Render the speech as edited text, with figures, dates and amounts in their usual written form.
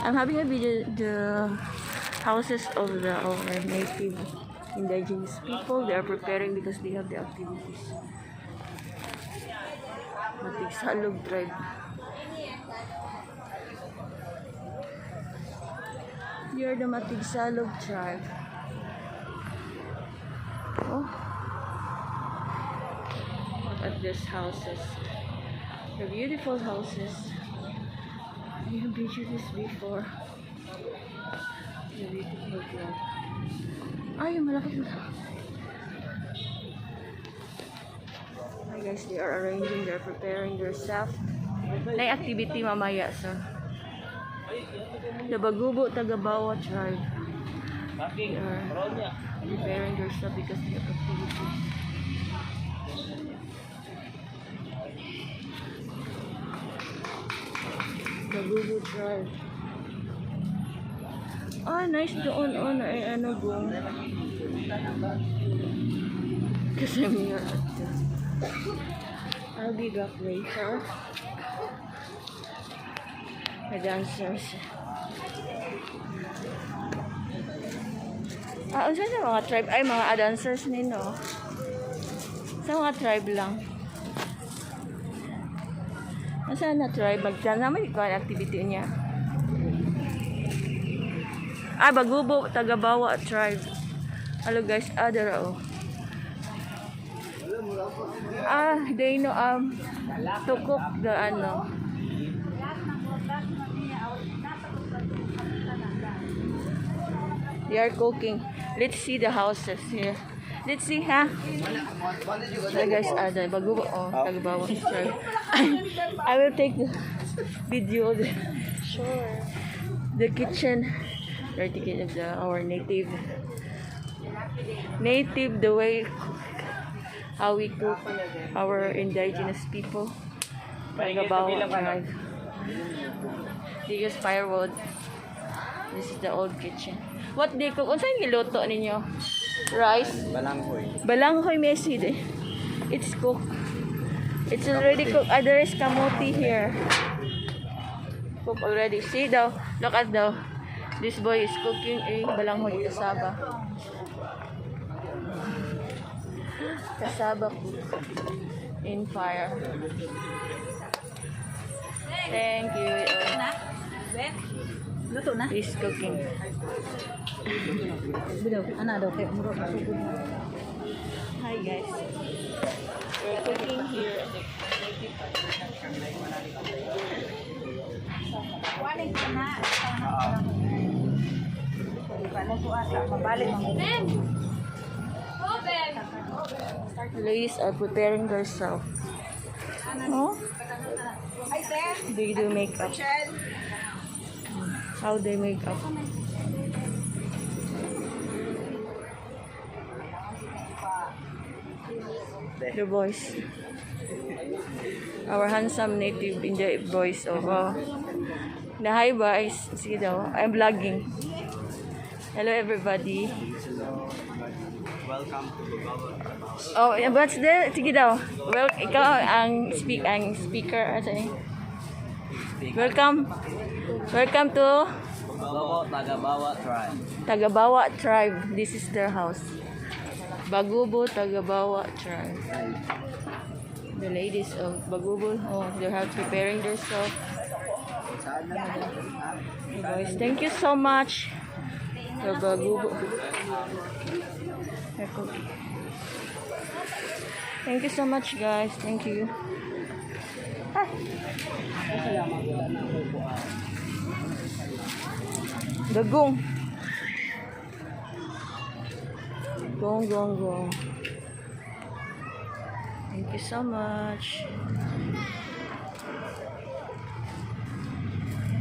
I'm having a video the houses of our native indigenous people. They are preparing because they have the activities. Matigsalog tribe. You're the Matigsalog tribe. Oh, look at these houses. The beautiful houses. I have videoed this before. The beautiful tribe. Ay, malaki na. Hi guys, they are arranging, they're preparing their self. May activity mamaya, so. The Bagubo Tagabawa tribe. They are preparing their stuff because they have activity. Bagubo tribe. Ah, nice doon. Ay, ano bong. Kasi I'm here at the... I'll be back later. The dancers. Saan sa mga tribe? Ay, mga dancers nino. Sa mga tribe lang. Saan na tribe? Magdana naman ikaw ang activity niya. Bagubo, Tagabawa tribe. Hello guys, dara oh. They know to cook the ano. They are cooking. Let's see the houses here. Let's see, ha? So guys, the Bagubo, Tagabawa tribe. I will take the video of the kitchen. Vertical of our native, the way how we cook, our indigenous people. Tagabawa tribe. They use firewood. This is the old kitchen. What they cook? Unsa yung niluto ninyo? Rice? Balanghoy messy de. It's cooked. It's already cooked. There is kamuti here. Cooked already. See daw. Look at daw. This boy is cooking a balanghoy kasaba. Kasaba in fire. Thank you. He's cooking. Hi guys. We're cooking here. Ladies are preparing themselves. Oh? They do makeup. How they make up? The boys. Our handsome native Indian boys. Na hi guys. See daw. I'm vlogging. Hello everybody. Welcome to Bagubo. What's there? Sige daw. Well, ikaw ang speaker. Welcome to Bagubo Tagabawa tribe. Tagabawa tribe. This is their house. Bagubo Tagabawa tribe. The ladies of Bagubo, they're preparing themselves. Guys, thank you so much. The Bagubo. Thank you so much, guys. Thank you. Dagong. Gong. Thank you so much.